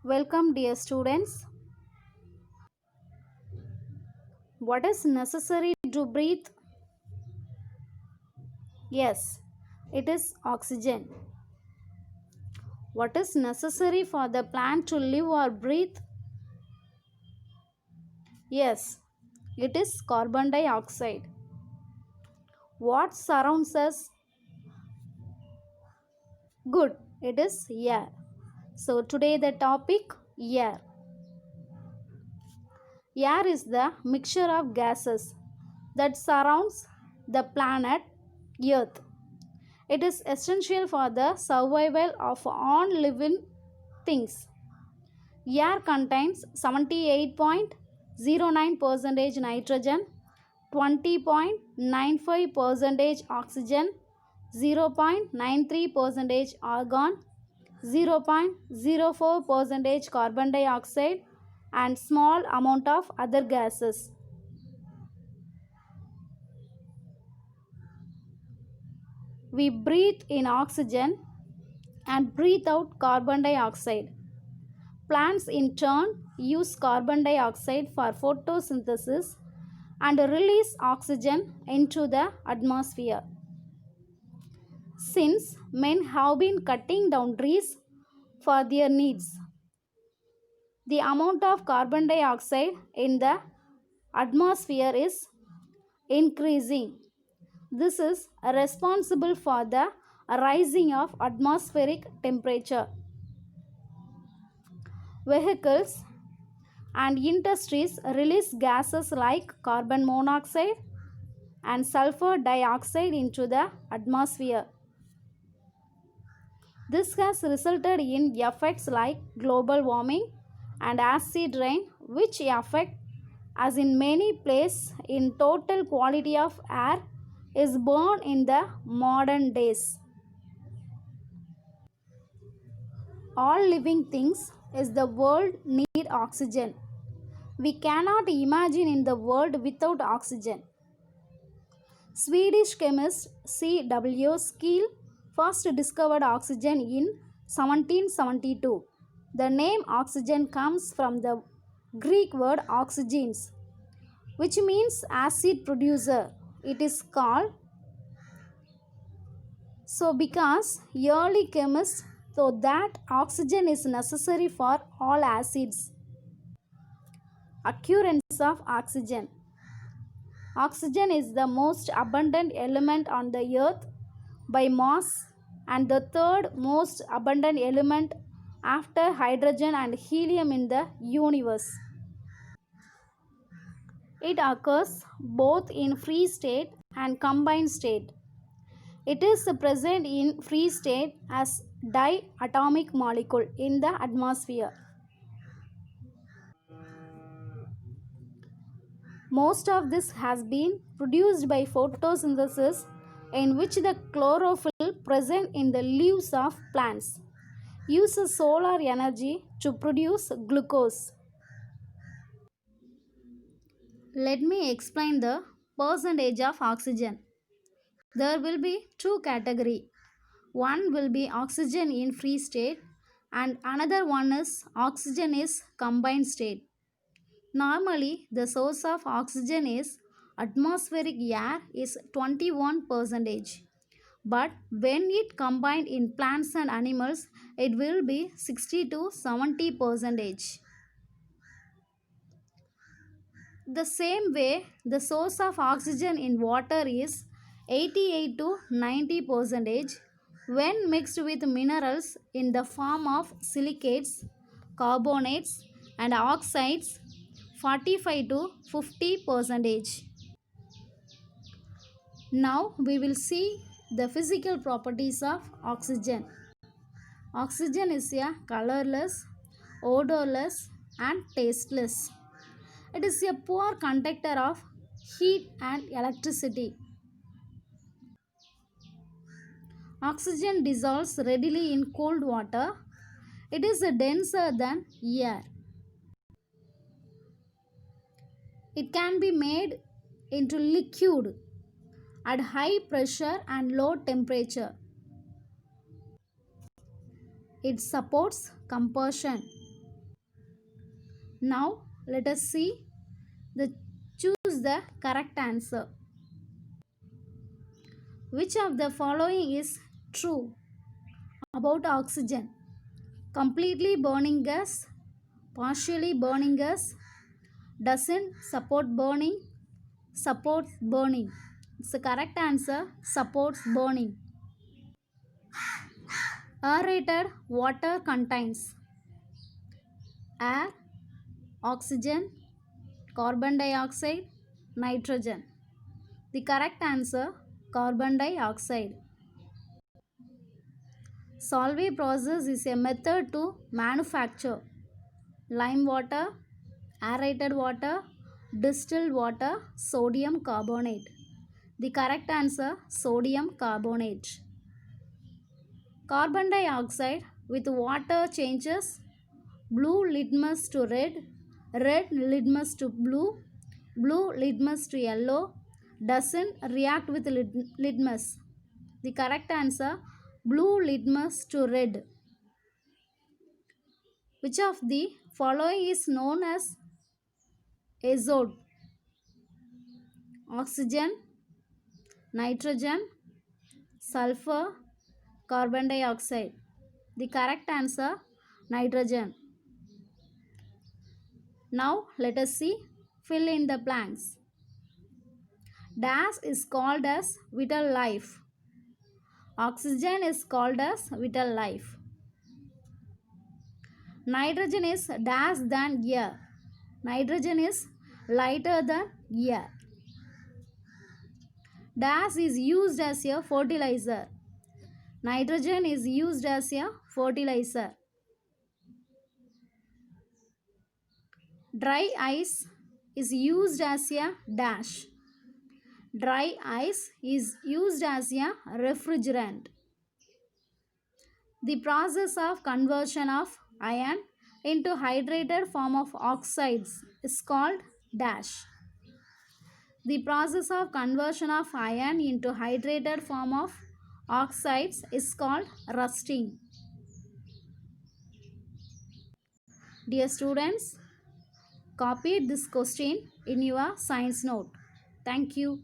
Welcome, dear students. What is necessary to breathe? Yes, it is oxygen. What is necessary for the plant to live or breathe? Yes, it is carbon dioxide. What surrounds us? Good, it is air. So, today the topic air. Air is the mixture of gases that surrounds the planet Earth. It is essential for the survival of all living things. Air contains 78.09% nitrogen, 20.95% oxygen, 0.93% argon, 0.04% carbon dioxide, and small amount of other gases. We breathe in oxygen and breathe out carbon dioxide. Plants in turn use carbon dioxide for photosynthesis and release oxygen into the atmosphere. Since men have been cutting down trees for their needs, the amount of carbon dioxide in the atmosphere is increasing. This is responsible for the rising of atmospheric temperature. Vehicles and industries release gases like carbon monoxide and sulfur dioxide into the atmosphere. This has resulted in effects like global warming and acid rain, which affect as in many places in total quality of air is born in the modern days. All living things is the world need oxygen. We cannot imagine in the world without oxygen. Swedish chemist C.W. Skeel first discovered oxygen in 1772. The name oxygen comes from the Greek word oxygens, which means acid producer. It is called so because early chemists thought that oxygen is necessary for all acids. Occurrence of oxygen. Oxygen is the most abundant element on the earth by mass and the third most abundant element after hydrogen and helium in the universe. It occurs both in free state and combined state. It is present in free state as diatomic molecule in the atmosphere. Most of this has been produced by photosynthesis, in which the chlorophyll present in the leaves of plants uses solar energy to produce glucose. Let me explain the percentage of oxygen. There will be two categories. One will be oxygen in free state and another one is oxygen is combined state. Normally, the source of oxygen is atmospheric air is 21%. But when it combined in plants and animals, it will be 60 to 70%. The same way, the source of oxygen in water is 88 to 90% when mixed with minerals in the form of silicates, carbonates and oxides 45 to 50%. Now we will see the physical properties of oxygen. Oxygen is a colorless, odorless and tasteless. It is a poor conductor of heat and electricity. Oxygen dissolves readily in cold water. It is denser than air. It can be made into liquid at high pressure and low temperature. It supports combustion. Now let us see the choose the correct answer. Which of the following is true about oxygen? Completely burning gas, partially burning gas, doesn't support burning, supports burning. It's the correct answer, supports burning. Aerated water contains air, oxygen, carbon dioxide, nitrogen. The correct answer, carbon dioxide. Solvay process is a method to manufacture lime water, aerated water, distilled water, sodium carbonate. The correct answer, sodium carbonate. Carbon dioxide with water changes blue litmus to red, red litmus to blue, blue litmus to yellow, doesn't react with litmus. The correct answer, blue litmus to red. Which of the following is known as azode? Oxygen, nitrogen, sulfur, carbon dioxide. The correct answer, nitrogen. Now let us see, fill in the blanks. Dash is called as vital life. Oxygen is called as vital life. Nitrogen is dash than air. Nitrogen is lighter than air. Dash is used as a fertilizer. Nitrogen is used as a fertilizer. Dry ice is used as a dash. Dry ice is used as a refrigerant. The process of conversion of iron into hydrated form of oxides is called dash. The process of conversion of iron into hydrated form of oxides is called rusting. Dear students, copy this question in your science note. Thank you.